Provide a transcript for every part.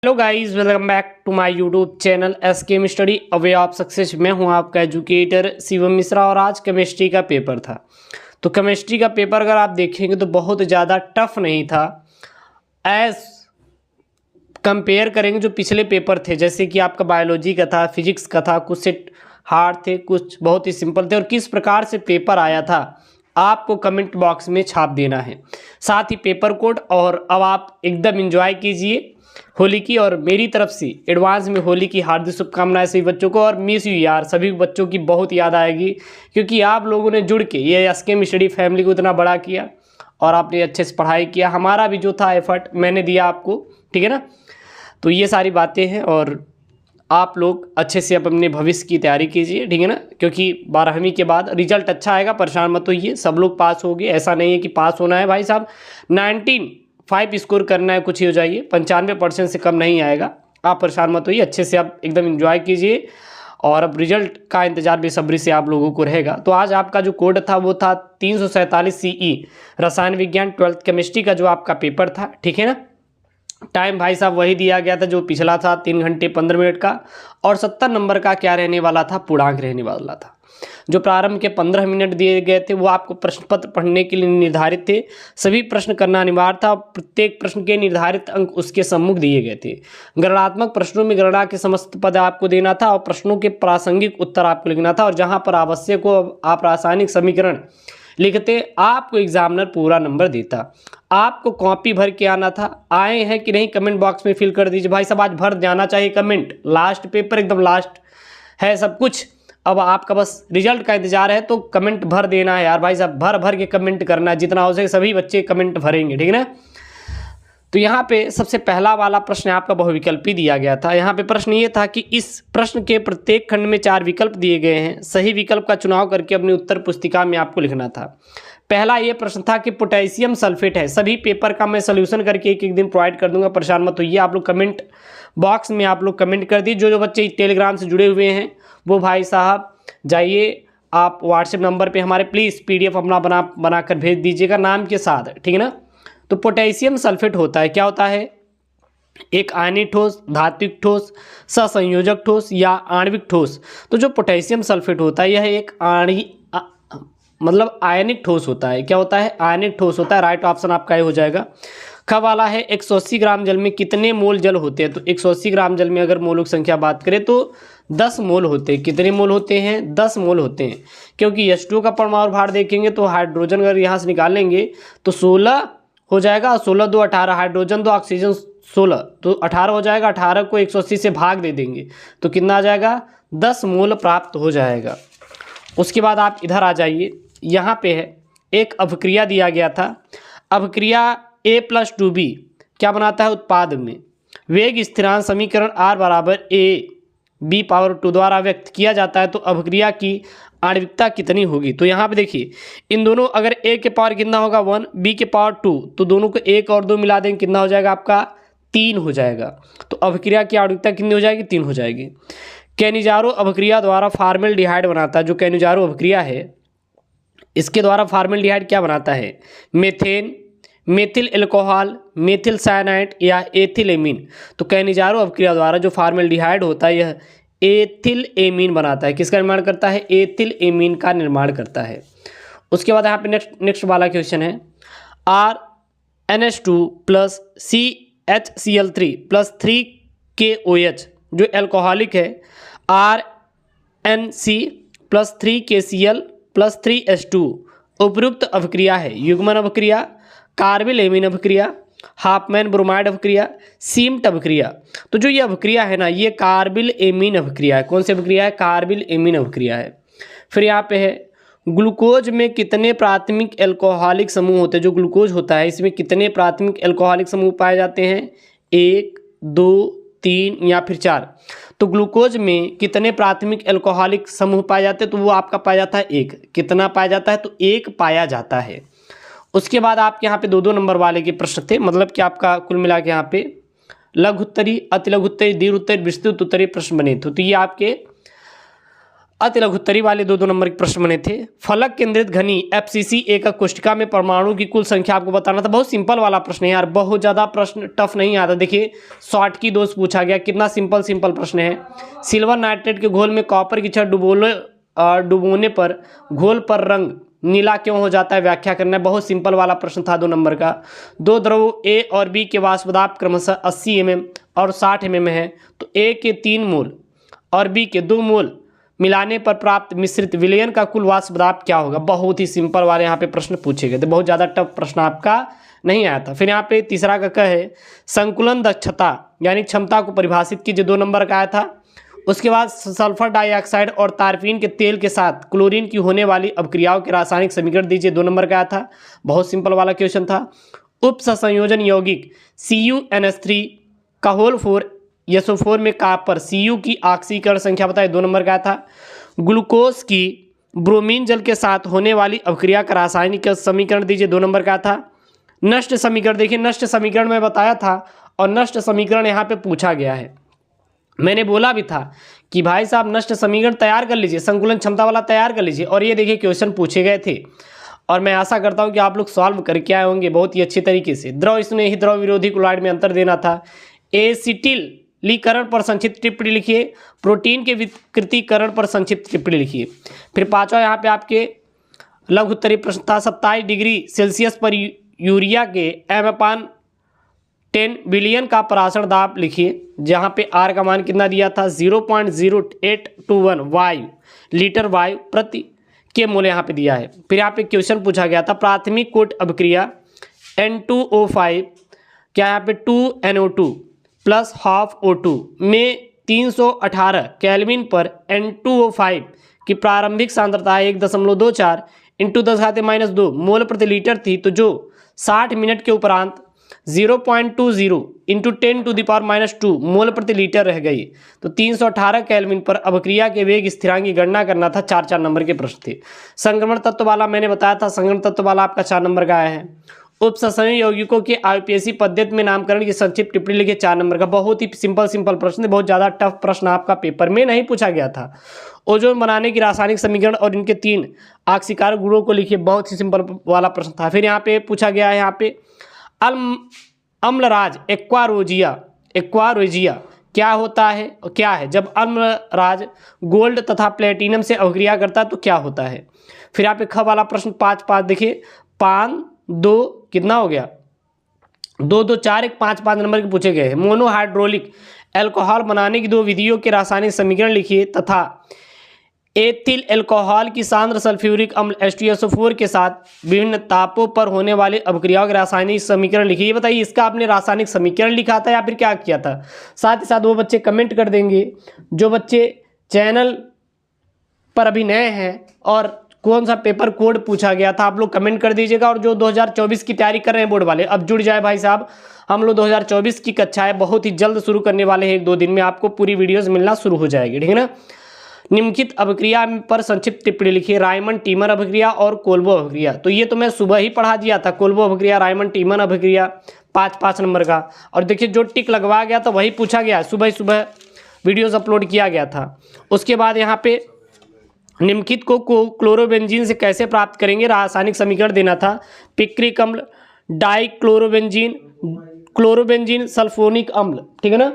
Hello guys, welcome back to my YouTube channel SKM study a way of success. मैं हूं आपका educator Shivam Mishra और आज केमिस्ट्री का पेपर था। तो केमिस्ट्री का पेपर अगर आप देखेंगे तो बहुत ज़्यादा टफ नहीं था एज कंपेयर करेंगे जो पिछले पेपर थे, जैसे कि आपका बायोलॉजी का था, फिजिक्स का था, कुछ सेट हार्ड थे, कुछ बहुत ही सिंपल थे। और किस प्रकार से पेपर आया था आपको कमेंट बॉक्स में छाप देना है, साथ ही पेपर कोड। और अब आप एकदम एंजॉय कीजिए होली की, और मेरी तरफ से एडवांस में होली की हार्दिक शुभकामनाएं सभी बच्चों को। और मिस यू यार, सभी बच्चों की बहुत याद आएगी क्योंकि आप लोगों ने जुड़ के ये एसकेएम स्टडी फैमिली को इतना बड़ा किया और आपने अच्छे से पढ़ाई किया। हमारा भी जो था एफर्ट मैंने दिया आपको, ठीक है ना। तो ये सारी बातें हैं और आप लोग अच्छे से अपने भविष्य की तैयारी कीजिए, ठीक है ना, क्योंकि 12वीं के बाद रिजल्ट अच्छा आएगा, परेशान मत होइए। सब लोग पास होंगे, ऐसा नहीं है कि पास होना है भाई साहब 95 स्कोर करना है, कुछ ही हो जाइए, 95% से कम नहीं आएगा। आप परेशान मत होइए, अच्छे से आप एकदम एंजॉय कीजिए और अब रिजल्ट का इंतजार बेसब्री से आप लोगों को रहेगा। तो आज आपका जो कोड था वो था 347 CE रसायन विज्ञान 12th केमिस्ट्री का जो आपका पेपर था, ठीक है ना। टाइम भाई साहब वही दिया गया था जो पिछला था, 3 घंटे 15 मिनट का। और 70 नंबर का क्या रहने वाला था, पूर्णांक रहने वाला था। जो प्रारंभ के 15 मिनट दिए गए थे वो आपको प्रश्न पत्र पढ़ने के लिए निर्धारित थे। सभी प्रश्न करना अनिवार्य था। प्रत्येक प्रश्न के निर्धारित अंक उसके सम्मुख दिए गए थे। गणनात्मक प्रश्नों में गणना के समस्त पद आपको देना था और प्रश्नों के प्रासंगिक उत्तर आपको लिखना था। और जहाँ पर आवश्यक हो आप रासायनिक समीकरण लिखते, आपको एग्जामिनर पूरा नंबर देता। आपको कॉपी भर के आना था। आए हैं कि नहीं कमेंट बॉक्स में फिल कर दीजिए भाई साहब, आज भर जाना चाहिए कमेंट। लास्ट पेपर एकदम लास्ट है सब कुछ, अब आपका बस रिजल्ट का इंतजार है, तो कमेंट भर देना है यार भाई साहब, भर भर के कमेंट करना है जितना हो सके। सभी बच्चे कमेंट भरेंगे, ठीक है ना। तो यहाँ पे सबसे पहला वाला प्रश्न आपका बहुविकल्पी दिया गया था। यहाँ पे प्रश्न ये था कि इस प्रश्न के प्रत्येक खंड में 4 विकल्प दिए गए हैं, सही विकल्प का चुनाव करके अपनी उत्तर पुस्तिका में आपको लिखना था। पहला ये प्रश्न था कि पोटेशियम सल्फेट है। सभी पेपर का मैं सोल्यूशन करके एक एक दिन प्रोवाइड कर दूंगा, परेशान मत होइए। आप लोग कमेंट बॉक्स में आप लोग कमेंट कर दीजिए। जो बच्चे टेलीग्राम से जुड़े हुए हैं वो भाई साहब जाइए, आप व्हाट्सएप नंबर पे हमारे प्लीज़ PDF अपना बना कर भेज दीजिएगा नाम के साथ, ठीक है ना। तो पोटेशियम सल्फेट होता है, क्या होता है, एक आयनिक ठोस, धात्विक ठोस, सहसंयोजक ठोस या आणविक ठोस। तो जो पोटेशियम सल्फेट होता है यह एक मतलब आयनिक ठोस होता है। क्या होता है, आयनिक ठोस होता है। राइट ऑप्शन आपका ये हो जाएगा। ख वाला है 180 ग्राम जल में कितने मोल जल होते हैं। तो 180 ग्राम जल में अगर मोलों की संख्या बात करें तो 10 मोल होते हैं। कितने मोल होते हैं, 10 मोल होते हैं। क्योंकि H2 का परमाणु भार देखेंगे तो हाइड्रोजन अगर यहाँ से निकालेंगे तो 16 हो जाएगा, और 16 2 18, हाइड्रोजन 2 ऑक्सीजन 16, तो 18 हो जाएगा। 18 को 180 से भाग दे देंगे तो कितना आ जाएगा, 10 मोल प्राप्त हो जाएगा। उसके बाद आप इधर आ जाइए, यहाँ पे है एक अभिक्रिया दिया गया था। अभिक्रिया A+2B क्या बनाता है, उत्पाद में वेग स्थिरांक समीकरण R बराबर AB/2 द्वारा व्यक्त किया जाता है। तो अभिक्रिया की आणविकता कितनी होगी। तो यहाँ पे देखिए इन दोनों, अगर A के पावर कितना होगा 1, B के पावर 2, तो दोनों को 1 और 2 मिला देंगे, कितना हो जाएगा आपका 3 हो जाएगा। तो अभिक्रिया की आणविकता कितनी हो जाएगी, 3 हो जाएगी। कैनिजारो अभिक्रिया द्वारा फार्मेल्डिहाइड बनाता है। जो कैनिजारो अभिक्रिया है इसके द्वारा फार्मेल्डिहाइड क्या बनाता है, methane, methyl alcohol, methyl cyanide या एथिल एमीन। तो कैनिजारो अभिक्रिया द्वारा जो फार्मेल्डिहाइड होता है यह एथिल एमीन बनाता है। किसका निर्माण करता है, एथिल एमीन का निर्माण करता है। उसके बाद यहाँ पे नेक्स्ट वाला क्वेश्चन है, RNH2 plus CHCl3 plus 3KOH जो एल्कोहलिक है, RNC plus 3KCl plus 3H2 उपयुक्त अभिक्रिया है। युग्मन अभिक्रिया, कार्बिल एमीन अभिक्रिया, हाफमैन ब्रोमाइड अभिक्रिया, सीम्ट अभिक्रिया। तो जो ये अभिक्रिया है ना, ये कार्बिल एमीन अभिक्रिया है। कौन सी अभिक्रिया है, कार्बिल एमीन अभिक्रिया है। फिर यहाँ पे है ग्लूकोज में कितने प्राथमिक एल्कोहलिक समूह होते हैं। जो ग्लूकोज होता है इसमें कितने प्राथमिक एल्कोहलिक समूह पाए जाते हैं, 1 2 3 या फिर 4। तो ग्लूकोज में कितने प्राथमिक एल्कोहलिक समूह पाए जाते हैं, तो वो आपका पाया जाता है 1। कितना पाया जाता है, तो 1 पाया जाता है। उसके बाद आपके यहाँ पे 2-2 नंबर वाले के प्रश्न थे, मतलब कि आपका कुल मिला के यहाँ पे लघु उत्तरी, अति लघु उत्तरी, दीर्घ उत्तरी, विस्तृत उत्तरी प्रश्न बने थे। तो ये आपके अति लघुत्तरी वाले 2-2 नंबर के प्रश्न बने थे। फलक केंद्रित घनी FCC एकक कोष्ठिका में परमाणु की कुल संख्या आपको बताना था। बहुत सिंपल वाला प्रश्न है यार, बहुत ज़्यादा प्रश्न टफ नहीं आता। देखिए शॉर्ट की दोष पूछा गया, कितना सिंपल प्रश्न है। सिल्वर नाइट्रेट के घोल में कॉपर की छड़ डुबोने पर घोल पर रंग नीला क्यों हो जाता है, व्याख्या करना है। बहुत सिंपल वाला प्रश्न था 2 नंबर का। 2 द्रव A और B के वाष्प दाब क्रमशः 80 mm और 60 mm है, तो A के 3 मोल और B के 2 मोल मिलाने पर प्राप्त मिश्रित विलयन का कुल वाष्प दाब क्या होगा। बहुत ही सिंपल वाले यहाँ पे प्रश्न पूछे गए थे, बहुत ज़्यादा टफ प्रश्न आपका नहीं आया था। फिर यहाँ पे तीसरा का क्या है, संकुलन दक्षता यानी क्षमता को परिभाषित कीजिए, 2 नंबर का आया था। उसके बाद सल्फर डाइऑक्साइड और तारपीन के तेल के साथ क्लोरीन की होने वाली अपक्रियाओं के रासायनिक समीकरण दीजिए, 2 नंबर का आया था। बहुत सिंपल वाला क्वेश्चन था। उप संयोजन यौगिक CuNH3 का होल 4 SO4 में कॉपर Cu की ऑक्सीकरण संख्या बताइए, 2 नंबर का आया था। ग्लूकोज की ब्रोमीन जल के साथ होने वाली अपक्रिया का रासायनिक समीकरण दीजिए, 2 नंबर का था। नष्ट समीकरण, देखिए नष्ट समीकरण मैं बताया था और नष्ट समीकरण यहाँ पे पूछा गया है। मैंने बोला भी था कि भाई साहब नष्ट समीकरण तैयार कर लीजिए, संकुलन क्षमता वाला तैयार कर लीजिए, और ये देखिए क्वेश्चन पूछे गए थे और मैं आशा करता हूँ कि आप लोग सॉल्व करके आए होंगे बहुत ही अच्छे तरीके से। द्रव, इसमें ही द्रव विरोधी क्लोराइड में अंतर देना था। एसिटिलीकरण पर संक्षिप्त टिप्पणी लिखिए। प्रोटीन के विकृतीकरण पर संक्षिप्त टिप्पणी लिखिए। फिर 5वां यहाँ पे आपके लघु उत्तरीय प्रश्न था, 27 डिग्री सेल्सियस पर यूरिया के M/10 बिलियन का परासरण दाब लिखिए, जहाँ पे R का मान कितना दिया था 0.0821 वायु लीटर वायु प्रति के मोल यहाँ पे दिया है। फिर यहाँ पे क्वेश्चन पूछा गया था, प्राथमिक कोट अभिक्रिया N2O5 क्या यहाँ पे 2NO2 प्लस हाफ O2 में 318 केल्विन पर N2O5 की प्रारंभिक सांद्रता 1.24 इंटू 10⁻² मोल प्रति लीटर थी, तो जो 60 मिनट के उपरांत 0.20 इंटू 10⁻² मोल प्रति लीटर रह गई। तो 318 केल्विन पर अभिक्रिया के वेग स्थिरांक की गणना करना था। 4 नंबर के प्रश्न थे। संक्रमण तत्व वाला मैंने बताया था, संक्रमण तत्व वाला आपका 4 नंबर का आया है। उप संश्लेषण यौगिकों के IUPAC पद्धति में नामकरण की संक्षिप्त टिप्पणी लिखिए, 4 नंबर का। बहुत ही सिंपल प्रश्न, बहुत ज़्यादा टफ प्रश्न आपका पेपर में नहीं पूछा गया था। ओजोन बनाने की रासायनिक समीकरण और इनके 3 ऑक्सीकारक गुणों को लिखिए, बहुत ही सिंपल वाला प्रश्न था। फिर यहाँ पे पूछा गया है, यहाँ पे अम्लराज एक्वारोजिया क्या होता है और क्या है। जब अम्लराज गोल्ड तथा प्लेटिनम से अभिक्रिया करता है तो क्या होता है। फिर यहाँ पे ख वाला प्रश्न 5 देखिए, 5 2 कितना हो गया, 2 2 4 1 5 नंबर के पूछे गए हैं। मोनोहाइड्रोलिक एल्कोहल बनाने की 2 विधियों के रासायनिक समीकरण लिखिए तथा एथिल एल्कोहल की सांद्र सल्फ्यूरिक अम्ल H2SO4 के साथ विभिन्न तापों पर होने वाले अभिक्रियाओं के रासायनिक समीकरण लिखिए। ये बताइए, इसका आपने रासायनिक समीकरण लिखा था या फिर क्या किया था। साथ ही साथ वो बच्चे कमेंट कर देंगे जो बच्चे चैनल पर अभी नए हैं और कौन सा पेपर कोड पूछा गया था, आप लोग कमेंट कर दीजिएगा। और जो 2024 की तैयारी कर रहे हैं बोर्ड वाले, अब जुड़ जाए भाई साहब। हम लोग 2024 की कक्षाएं बहुत ही जल्द शुरू करने वाले हैं, 1-2 दिन में आपको पूरी वीडियोस मिलना शुरू हो जाएगी, ठीक है ना। निम्नलिखित अभिक्रिया पर संक्षिप्त टिप्पणी लिखिए, रायमंड टीमर अभिक्रिया और कोल्बो अभिक्रिया। तो ये तो मैं सुबह ही पढ़ा दिया था, कोल्बो अभिक्रिया, रायमंड टीमर अभिक्रिया, 5 नंबर का। और देखिए जो टिक लगवा गया तो वही पूछा गया, सुबह वीडियोस अपलोड किया गया था। उसके बाद यहाँ पे निम्नलिखित को क्लोरोबेंजीन से कैसे प्राप्त करेंगे, रासायनिक समीकरण देना था। पिक्रिक अम्ल, डाइक्लोरोबेंजीन, क्लोरोबेंजीन सल्फोनिक अम्ल, ठीक है ना।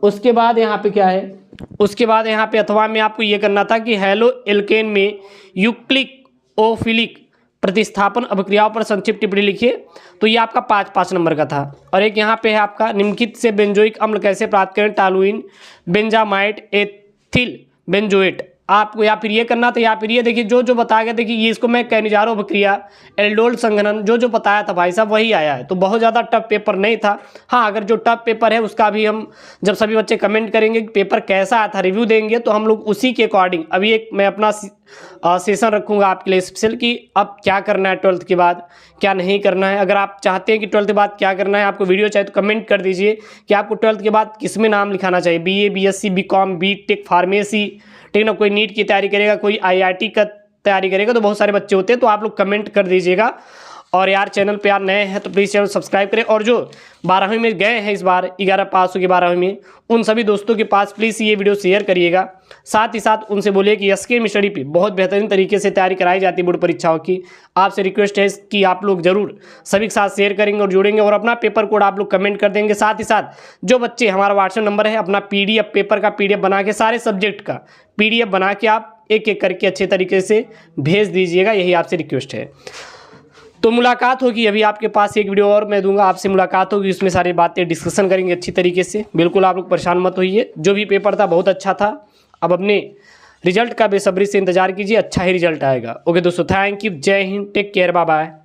उसके बाद यहाँ पे क्या है, उसके बाद यहाँ पे अथवा में आपको ये करना था कि हेलो एल्केन में यूक्लिक ओफिलिक प्रतिस्थापन अभिक्रियाओं पर संक्षिप्त टिप्पणी लिखिए। तो ये आपका 5 नंबर का था। और एक यहाँ पे है आपका, निम्नलिखित से बेंजोइक अम्ल कैसे प्राप्त करें, टालुइन, बेंजामाइड, एथिल बेंजोएट। आपको या फिर ये करना था या फिर ये देखिए जो बताया गया, देखिए ये इसको मैं कहने जा रहा हूँ प्रक्रिया एल्डोल संघनन, जो बताया था भाई साहब वही आया है। तो बहुत ज़्यादा टफ पेपर नहीं था। हाँ, अगर जो टफ पेपर है उसका भी हम जब सभी बच्चे कमेंट करेंगे कि पेपर कैसा आया था, रिव्यू देंगे, तो हम लोग उसी के अकॉर्डिंग अभी एक मैं अपना सेशन रखूँगा आपके लिए स्पेशल कि अब क्या करना है 12th के बाद, क्या नहीं करना है। अगर आप चाहते हैं कि 12th के बाद क्या करना है, आपको वीडियो चाहिए तो कमेंट कर दीजिए कि आपको 12th के बाद किस में नाम लिखाना चाहिए, BA, BSc, BCom, BTech, pharmacy, ठीक ना। कोई नीट की तैयारी करेगा, कोई IIT का तैयारी करेगा, तो बहुत सारे बच्चे होते हैं, तो आप लोग कमेंट कर दीजिएगा। और यार चैनल पे यार नए हैं तो प्लीज़ चैनल सब्सक्राइब करें। और जो 12वीं में गए हैं इस बार 11 पास हो गए 12वीं में, उन सभी दोस्तों के पास प्लीज़ ये वीडियो शेयर करिएगा। साथ ही साथ उनसे बोलिए कि एसकेएम स्टडी पे बहुत बेहतरीन तरीके से तैयारी कराई जाती है बोर्ड परीक्षाओं की। आपसे रिक्वेस्ट है कि आप लोग जरूर सभी के साथ शेयर करेंगे और जुड़ेंगे और अपना पेपर कोड आप लोग कमेंट कर देंगे। साथ ही साथ जो बच्चे, हमारा व्हाट्सएप नंबर है, अपना PDF पेपर का PDF बना के, सारे सब्जेक्ट का PDF बना के आप एक एक करके अच्छे तरीके से भेज दीजिएगा, यही आपसे रिक्वेस्ट है। तो मुलाकात होगी, अभी आपके पास एक वीडियो और मैं दूंगा, आपसे मुलाकात होगी, उसमें सारी बातें डिस्कशन करेंगे अच्छी तरीके से। बिल्कुल आप लोग परेशान मत होइए, जो भी पेपर था बहुत अच्छा था। अब अपने रिजल्ट का बेसब्री से इंतजार कीजिए, अच्छा ही रिजल्ट आएगा। ओके दोस्तों, थैंक यू, जय हिंद, टेक केयर, बाय बाय।